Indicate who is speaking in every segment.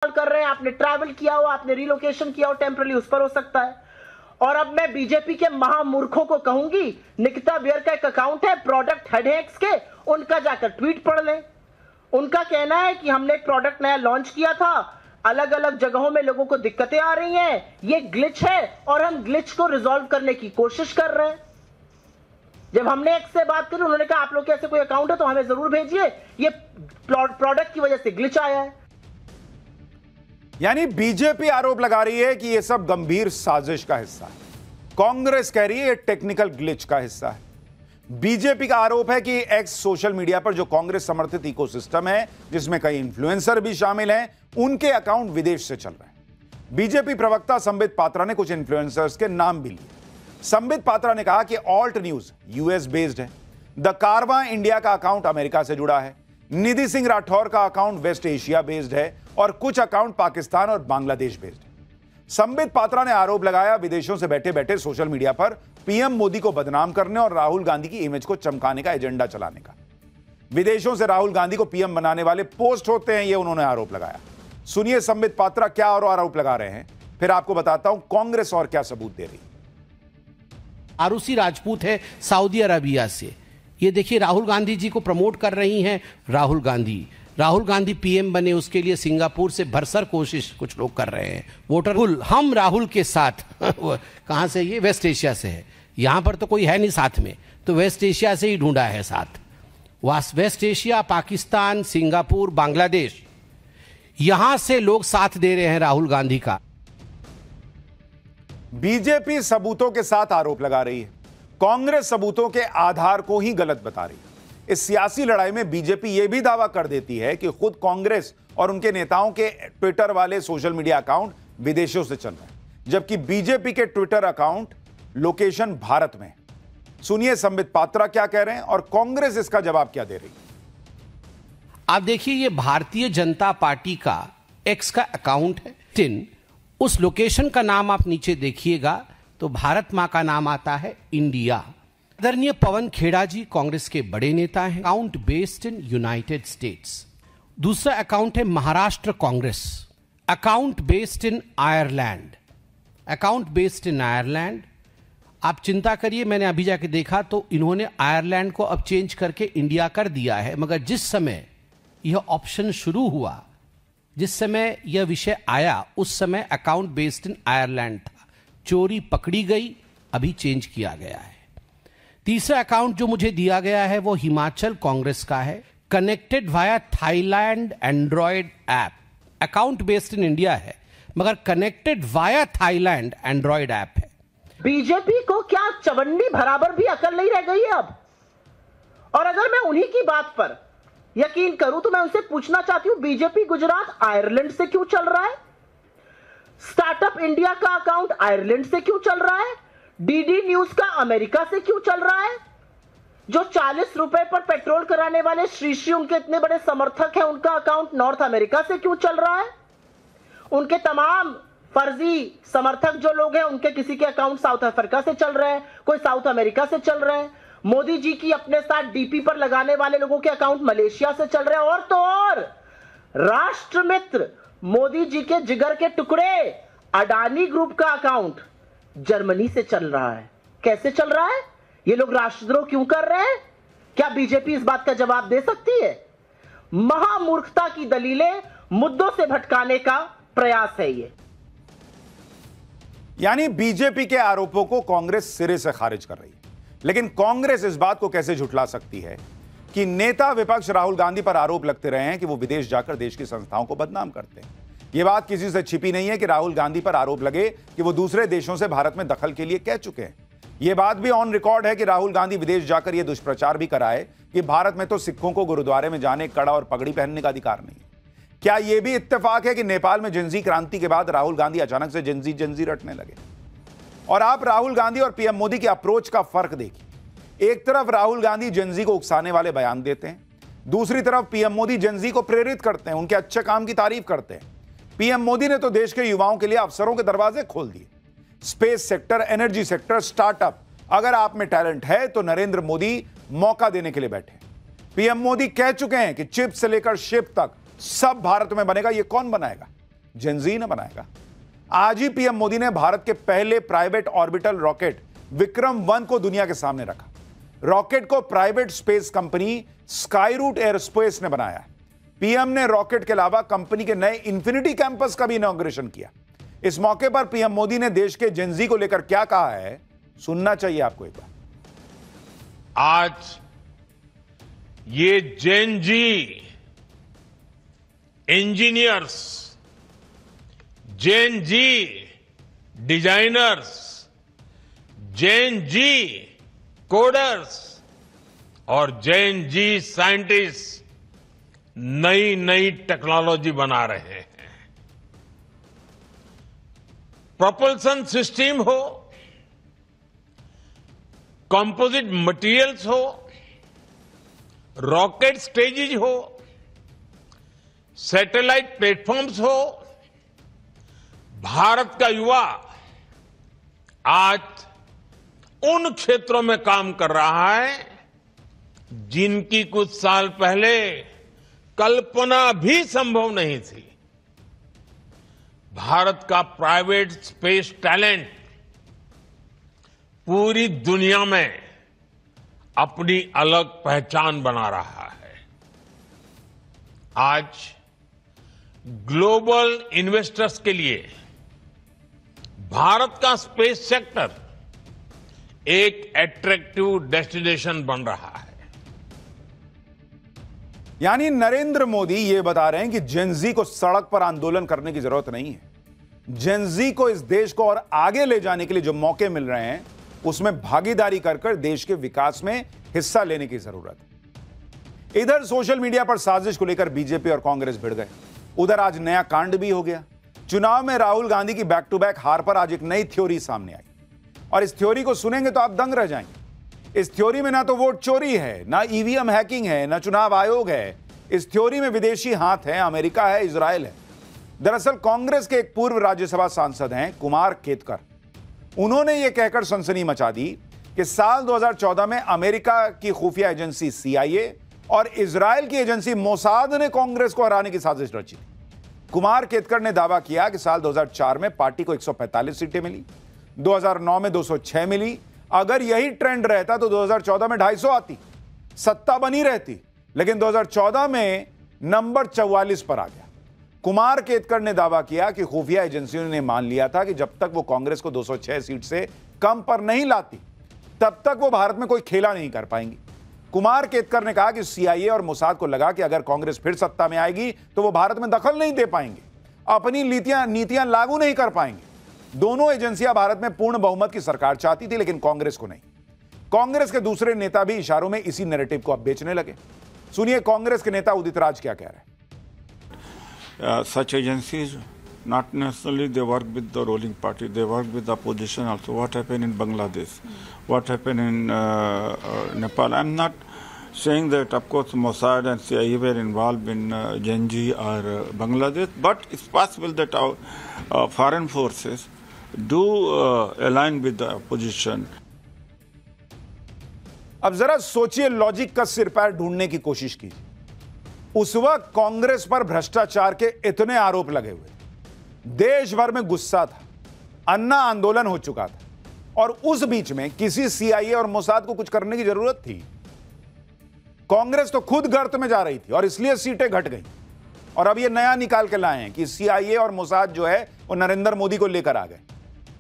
Speaker 1: कर रहे हैं, आपने ट्रैवल किया हो, आपने रिलोकेशन किया हो टेम्पररी, उस पर हो सकता है। और अब मैं बीजेपी के महामूर्खों को कहूंगी, निकिता बियर का एक अकाउंट है प्रोडक्ट हेडेक्स के, उनका जाकर ट्वीट पढ़ लें। उनका कहना है कि हमने एक प्रोडक्ट नया लॉन्च किया था, अलग अलग जगहों में लोगों को दिक्कतें आ रही हैं, ये ग्लिच है और हम ग्लिच को रिजॉल्व करने की कोशिश कर रहे हैं। जब हमने एक्स से बात करी, उन्होंने कहा आप लोग के ऐसे कोई अकाउंट है तो हमें जरूर भेजिए, ये प्रोडक्ट की वजह से ग्लिच आया है।
Speaker 2: यानी बीजेपी आरोप लगा रही है कि यह सब गंभीर साजिश का हिस्सा है, कांग्रेस कह रही है यह टेक्निकल ग्लिच का हिस्सा है। बीजेपी का आरोप है कि एक्स सोशल मीडिया पर जो कांग्रेस समर्थित इकोसिस्टम है, जिसमें कई इन्फ्लुएंसर भी शामिल हैं, उनके अकाउंट विदेश से चल रहे हैं। बीजेपी प्रवक्ता संबित पात्रा ने कुछ इन्फ्लुएंसर्स के नाम भी लिए। संबित पात्रा ने कहा कि ऑल्ट न्यूज यूएस बेस्ड है, द कारवां इंडिया का अकाउंट अमेरिका से जुड़ा है, निधि सिंह राठौर का अकाउंट वेस्ट एशिया बेस्ड है और कुछ अकाउंट पाकिस्तान और बांग्लादेश बेस्ड है। संबित पात्रा ने आरोप लगाया विदेशों से बैठे बैठे सोशल मीडिया पर पीएम मोदी को बदनाम करने और राहुल गांधी की इमेज को चमकाने का एजेंडा चलाने का। विदेशों से राहुल गांधी को पीएम बनाने वाले पोस्ट होते हैं, यह उन्होंने आरोप लगाया। सुनिए संबित पात्रा क्या और आरोप लगा रहे हैं, फिर आपको बताता हूं कांग्रेस और क्या सबूत दे रही।
Speaker 3: आरुषि राजपूत है सऊदी अरबिया से, ये देखिए राहुल गांधी जी को प्रमोट कर रही हैं। राहुल गांधी पीएम बने, उसके लिए सिंगापुर से भरसक कोशिश कुछ लोग कर रहे हैं। वोटर हम राहुल के साथ कहां से, ये वेस्ट एशिया से है, यहां पर तो कोई है नहीं साथ में, तो वेस्ट एशिया से ही ढूंढा है साथ। West Asia, Pakistan, Singapore, Bangladesh, यहां से लोग साथ दे रहे हैं राहुल गांधी का।
Speaker 2: बीजेपी सबूतों के साथ आरोप लगा रही है, कांग्रेस सबूतों के आधार को ही गलत बता रही है। इस सियासी लड़ाई में बीजेपी यह भी दावा कर देती है कि खुद कांग्रेस और उनके नेताओं के ट्विटर वाले सोशल मीडिया अकाउंट विदेशों से चल रहे हैं, जबकि बीजेपी के ट्विटर अकाउंट लोकेशन भारत में। सुनिए संबित पात्रा क्या कह रहे हैं और कांग्रेस इसका जवाब क्या दे रही है।
Speaker 3: आप देखिए, ये भारतीय जनता पार्टी का एक्स का अकाउंट है। उस लोकेशन का नाम आप नीचे देखिएगा तो भारत मां का नाम आता है, इंडिया। आदरणीय पवन खेड़ा जी कांग्रेस के बड़े नेता हैं। Account based in United states. दूसरा अकाउंट है Maharashtra Congress, account based in Ireland. Account based in Ireland, आप चिंता करिए, मैंने अभी जाके देखा तो इन्होंने आयरलैंड को अब चेंज करके इंडिया कर दिया है, मगर जिस समय यह ऑप्शन शुरू हुआ, जिस समय यह विषय आया, उस समय अकाउंट बेस्ड इन आयरलैंड था। चोरी पकड़ी गई, अभी चेंज किया गया है। तीसरा अकाउंट जो मुझे दिया गया है वो हिमाचल कांग्रेस का है, connected via Thailand Android app. Account based in India है मगर connected via Thailand Android app है।
Speaker 1: बीजेपी को क्या चवन्नी बराबर भी अकल नहीं रह गई है अब। और अगर मैं उन्हीं की बात पर यकीन करूं तो मैं उनसे पूछना चाहती हूं, बीजेपी गुजरात आयरलैंड से क्यों चल रहा है? स्टार्टअप इंडिया का अकाउंट आयरलैंड से क्यों चल रहा है? डीडी न्यूज का अमेरिका से क्यों चल रहा है? जो 40 रुपए पर पेट्रोल कराने वाले श्री उनके इतने बड़े समर्थक हैं, उनका अकाउंट नॉर्थ अमेरिका से क्यों चल रहा है? उनके तमाम फर्जी समर्थक जो लोग हैं, उनके किसी के अकाउंट साउथ अफ्रीका से चल रहे हैं, कोई साउथ अमेरिका से चल रहे हैं। मोदी जी की अपने साथ डीपी पर लगाने वाले लोगों के अकाउंट मलेशिया से चल रहे हैं। और तो और राष्ट्र मित्र मोदी जी के जिगर के टुकड़े अडानी ग्रुप का अकाउंट जर्मनी से चल रहा है। कैसे चल रहा है? ये लोग राष्ट्रद्रोह क्यों कर रहे हैं? क्या बीजेपी इस बात का जवाब दे सकती है? महामूर्खता की दलीलें, मुद्दों से भटकाने का प्रयास है ये।
Speaker 2: यानी बीजेपी के आरोपों को कांग्रेस सिरे से खारिज कर रही है, लेकिन कांग्रेस इस बात को कैसे झुठला सकती है कि नेता विपक्ष राहुल गांधी पर आरोप लगते रहे हैं कि वो विदेश जाकर देश की संस्थाओं को बदनाम करते हैं। यह बात किसी से छिपी नहीं है कि राहुल गांधी पर आरोप लगे कि वो दूसरे देशों से भारत में दखल के लिए कह चुके हैं। यह बात भी ऑन रिकॉर्ड है कि राहुल गांधी विदेश जाकर यह दुष्प्रचार भी कराए कि भारत में तो सिखों को गुरुद्वारे में जाने, कड़ा और पगड़ी पहनने का अधिकार नहीं है। क्या यह भी इत्तेफाक है कि नेपाल में जिंजी क्रांति के बाद राहुल गांधी अचानक से जिंजी रटने लगे? और आप राहुल गांधी और पीएम मोदी की अप्रोच का फर्क देखिए। एक तरफ राहुल गांधी जिंजी को उकसाने वाले बयान देते हैं, दूसरी तरफ पीएम मोदी जिंजी को प्रेरित करते हैं, उनके अच्छे काम की तारीफ करते हैं। पीएम मोदी ने तो देश के युवाओं के लिए अवसरों के दरवाजे खोल दिए। Space sector, energy sector, startup, अगर आप में टैलेंट है तो नरेंद्र मोदी मौका देने के लिए बैठे। पीएम मोदी कह चुके हैं कि चिप से लेकर शिप तक सब भारत में बनेगा। ये कौन बनाएगा? जेनजी ने बनाएगा। आज ही पीएम मोदी ने भारत के पहले प्राइवेट ऑर्बिटल रॉकेट विक्रम-1 को दुनिया के सामने रखा। रॉकेट को private space company Skyroot aerospace ने बनाया है। पीएम ने रॉकेट के अलावा कंपनी के नए इंफिनिटी कैंपस का भी इनॉग्रेशन किया। इस मौके पर पीएम मोदी ने देश के जेनजी को लेकर क्या कहा है, सुनना चाहिए आपको एक बार।
Speaker 4: आज ये Gen Z engineers, Gen Z designers, Gen Z coders और जेनजी साइंटिस्ट नई नई टेक्नोलॉजी बना रहे हैं। प्रोपल्सन सिस्टम हो, कंपोजिट मटेरियल्स हो, रॉकेट स्टेजेज हो, सैटेलाइट प्लेटफॉर्म्स हो, भारत का युवा आज उन क्षेत्रों में काम कर रहा है जिनकी कुछ साल पहले कल्पना भी संभव नहीं थी। भारत का प्राइवेट स्पेस टैलेंट पूरी दुनिया में अपनी अलग पहचान बना रहा है। आज ग्लोबल इन्वेस्टर्स के लिए भारत का स्पेस सेक्टर एक अट्रैक्टिव डेस्टिनेशन बन रहा है।
Speaker 2: यानी नरेंद्र मोदी यह बता रहे हैं कि जेनजी को सड़क पर आंदोलन करने की जरूरत नहीं है। जेनजी को इस देश को और आगे ले जाने के लिए जो मौके मिल रहे हैं उसमें भागीदारी कर देश के विकास में हिस्सा लेने की जरूरत है। इधर सोशल मीडिया पर साजिश को लेकर बीजेपी और कांग्रेस भिड़ गए। उधर आज नया कांड भी हो गया। चुनाव में राहुल गांधी की बैक टू बैक हार पर आज एक नई थ्योरी सामने आई और इस थ्योरी को सुनेंगे तो आप दंग रह जाएंगे। इस थ्योरी में ना तो वोट चोरी है, ना ईवीएम हैकिंग है, ना चुनाव आयोग है। इस थ्योरी में विदेशी हाथ है, अमेरिका है, इजराइल है। दरअसल कांग्रेस के एक पूर्व राज्यसभा सांसद हैं कुमार केतकर। उन्होंने यह कहकर सनसनी मचा दी कि साल 2014 में अमेरिका की खुफिया एजेंसी CIA और इजराइल की एजेंसी मोसाद ने कांग्रेस को हराने की साजिश रची। कुमार केतकर ने दावा किया कि साल 2004 में पार्टी को 145 सीटें मिली, 2009 में 206 मिली। अगर यही ट्रेंड रहता तो 2014 में 250 आती, सत्ता बनी रहती। लेकिन 2014 में नंबर 44 पर आ गया। कुमार केतकर ने दावा किया कि खुफिया एजेंसियों ने मान लिया था कि जब तक वो कांग्रेस को 206 सीट से कम पर नहीं लाती तब तक वो भारत में कोई खेला नहीं कर पाएंगी। कुमार केतकर ने कहा कि CIA और मोसाद को लगा कि अगर कांग्रेस फिर सत्ता में आएगी तो वो भारत में दखल नहीं दे पाएंगे, अपनी नीतियां लागू नहीं कर पाएंगे। दोनों एजेंसियां भारत में पूर्ण बहुमत की सरकार चाहती थी, लेकिन कांग्रेस को नहीं। कांग्रेस के दूसरे नेता भी इशारों में इसी नैरेटिव को अब बेचने लगे। सुनिए कांग्रेस के नेता उदित राज क्या कह रहे हैं।
Speaker 5: Such agencies not necessarily they work with the ruling party, they work with the opposition also. What happened in Bangladesh, what happened in Nepal. I'm not saying that of course Mossad and CIA were involved in Genji or Bangladesh, but it's possible that our foreign forces do align with the opposition.
Speaker 2: अब जरा सोचिए, logic का सिर पैर ढूंढने की कोशिश कीजिए। उस वक्त कांग्रेस पर भ्रष्टाचार के इतने आरोप लगे हुए, देश भर में गुस्सा था, अन्ना आंदोलन हो चुका था और उस बीच में किसी CIA और मोसाद को कुछ करने की जरूरत थी? कांग्रेस तो खुद गर्त में जा रही थी और इसलिए सीटें घट गई। और अब ये नया निकाल के लाए हैं कि CIA और मोसाद जो है वो नरेंद्र मोदी को लेकर आ गए।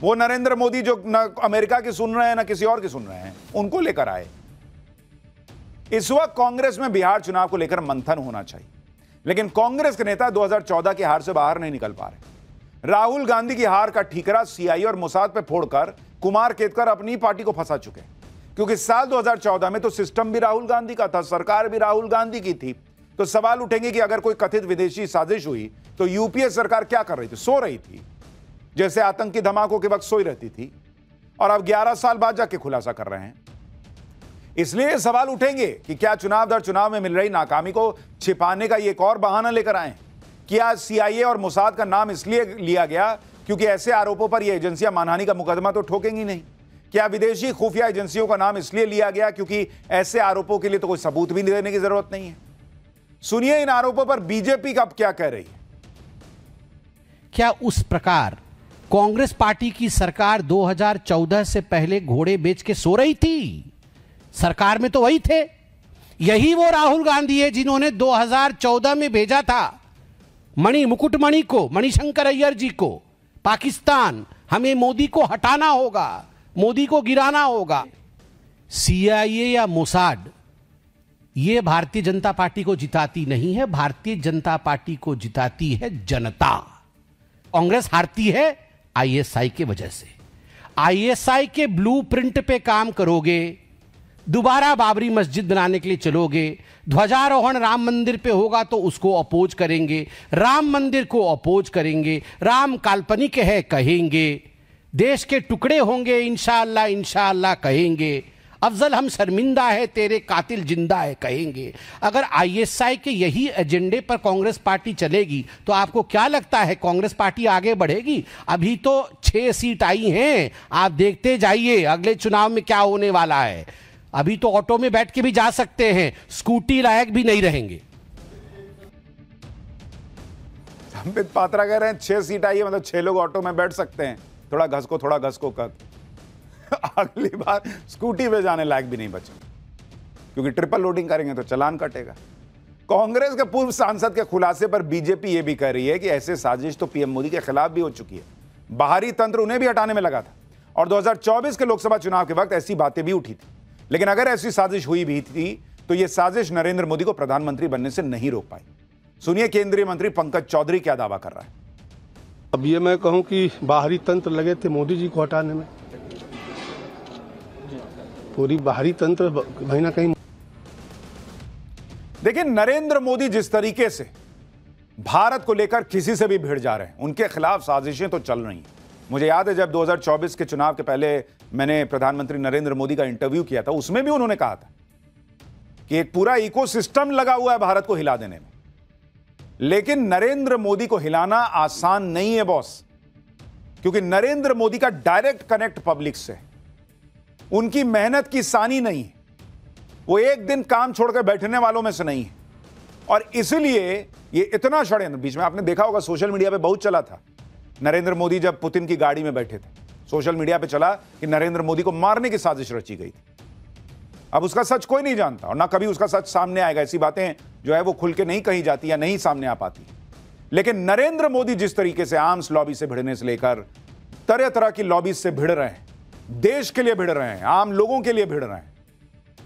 Speaker 2: वो नरेंद्र मोदी जो ना अमेरिका की सुन रहे हैं ना किसी और की सुन रहे हैं, उनको लेकर आए। इस वक्त कांग्रेस में बिहार चुनाव को लेकर मंथन होना चाहिए, लेकिन कांग्रेस के नेता 2014 की हार से बाहर नहीं निकल पा रहे। राहुल गांधी की हार का ठीकरा CIA और मोसाद पे फोड़कर कुमार केतकर अपनी पार्टी को फंसा चुके, क्योंकि साल 2014 में तो सिस्टम भी राहुल गांधी का था, सरकार भी राहुल गांधी की थी। तो सवाल उठेंगे कि अगर कोई कथित विदेशी साजिश हुई तो यूपीए सरकार क्या कर रही थी? सो रही थी, जैसे आतंकी धमाकों के वक्त सोई रहती थी, और अब 11 साल बाद जाके खुलासा कर रहे हैं। इसलिए सवाल उठेंगे कि क्या चुनाव दर चुनाव में मिल रही नाकामी को छिपाने का एक और बहाना लेकर आए? क्या CIA और मोसाद का नाम इसलिए लिया गया क्योंकि ऐसे आरोपों पर यह एजेंसियां मानहानि का मुकदमा तो ठोकेंगी नहीं? क्या विदेशी खुफिया एजेंसियों का नाम इसलिए लिया गया क्योंकि ऐसे आरोपों के लिए तो कोई सबूत भी देने की जरूरत नहीं है? सुनिए इन आरोपों पर बीजेपी कब क्या कह रही है।
Speaker 3: क्या उस प्रकार कांग्रेस पार्टी की सरकार 2014 से पहले घोड़े बेच के सो रही थी? सरकार में तो वही थे। यही वो राहुल गांधी है जिन्होंने 2014 में भेजा था मुकुटमणि को, मणिशंकर अय्यर जी को पाकिस्तान। हमें मोदी को हटाना होगा, मोदी को गिराना होगा। CIA या मोसाड ये भारतीय जनता पार्टी को जिताती नहीं है, भारतीय जनता पार्टी को जिताती है जनता। कांग्रेस हारती है ISI के वजह से। ISI के ब्लूप्रिंट पे काम करोगे, दोबारा बाबरी मस्जिद बनाने के लिए चलोगे, ध्वजारोहण राम मंदिर पे होगा तो उसको अपोज करेंगे, राम मंदिर को अपोज करेंगे, राम काल्पनिक है कहेंगे, देश के टुकड़े होंगे इंशाअल्लाह इंशाअल्लाह कहेंगे, अफजल हम शर्मिंदा है तेरे कातिल जिंदा है कहेंगे। अगर ISI के यही एजेंडे पर कांग्रेस पार्टी चलेगी तो आपको क्या लगता है कांग्रेस पार्टी आगे बढ़ेगी? अभी तो 6 सीट आई हैं, आप देखते जाइए अगले चुनाव में क्या होने वाला है। अभी तो ऑटो में बैठ के भी जा सकते हैं, स्कूटी लायक भी नहीं रहेंगे।
Speaker 2: संबित पात्रा कह रहे हैं 6 सीट आई है, मतलब 6 लोग ऑटो में बैठ सकते हैं, थोड़ा घस को कर। अगली बार स्कूटी पे जाने लायक भी नहीं बचे, क्योंकि ट्रिपल लोडिंग करेंगे तो चालान कटेगा। कांग्रेस के पूर्व सांसद के खुलासे पर बीजेपी यह भी कह रही है कि ऐसे साजिश तो पीएम मोदी के खिलाफ भी हो चुकी है, बाहरी तंत्र उन्हें भी हटाने में लगा था और 2024 के लोकसभा चुनाव के वक्त ऐसी बातें भी उठी थी। लेकिन अगर ऐसी साजिश हुई भी थी तो यह साजिश नरेंद्र मोदी को प्रधानमंत्री बनने से नहीं रोक पाई। सुनिए केंद्रीय मंत्री पंकज चौधरी क्या दावा कर रहा है।
Speaker 6: अब ये मैं कहूं कि बाहरी तंत्र लगे थे मोदी जी को हटाने में, पूरी बाहरी तंत्र कहीं ना कहीं।
Speaker 2: देखिए नरेंद्र मोदी जिस तरीके से भारत को लेकर किसी से भी भिड़ जा रहे हैं, उनके खिलाफ साजिशें तो चल रही हैं। मुझे याद है जब 2024 के चुनाव के पहले मैंने प्रधानमंत्री नरेंद्र मोदी का इंटरव्यू किया था, उसमें भी उन्होंने कहा था कि एक पूरा इकोसिस्टम लगा हुआ है भारत को हिला देने में। लेकिन नरेंद्र मोदी को हिलाना आसान नहीं है बॉस, क्योंकि नरेंद्र मोदी का डायरेक्ट कनेक्ट पब्लिक से, उनकी मेहनत की सानी नहीं है, वो एक दिन काम छोड़कर बैठने वालों में से नहीं है। और इसलिए ये इतना षड्यंत्र, बीच में आपने देखा होगा सोशल मीडिया पे बहुत चला था, नरेंद्र मोदी जब पुतिन की गाड़ी में बैठे थे, सोशल मीडिया पे चला कि नरेंद्र मोदी को मारने की साजिश रची गई थी। अब उसका सच कोई नहीं जानता और ना कभी उसका सच सामने आएगा। ऐसी बातें जो है वो खुल के नहीं कही जाती या नहीं सामने आ पाती। लेकिन नरेंद्र मोदी जिस तरीके से आर्म्स लॉबी से भिड़ने से लेकर तरह तरह की लॉबी से भिड़ रहे हैं, देश के लिए भिड़ रहे हैं, आम लोगों के लिए भिड़ रहे हैं,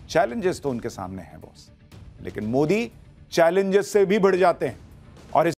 Speaker 2: चैलेंजेस तो उनके सामने हैं बॉस। लेकिन मोदी चैलेंजेस से भी भिड़ जाते हैं।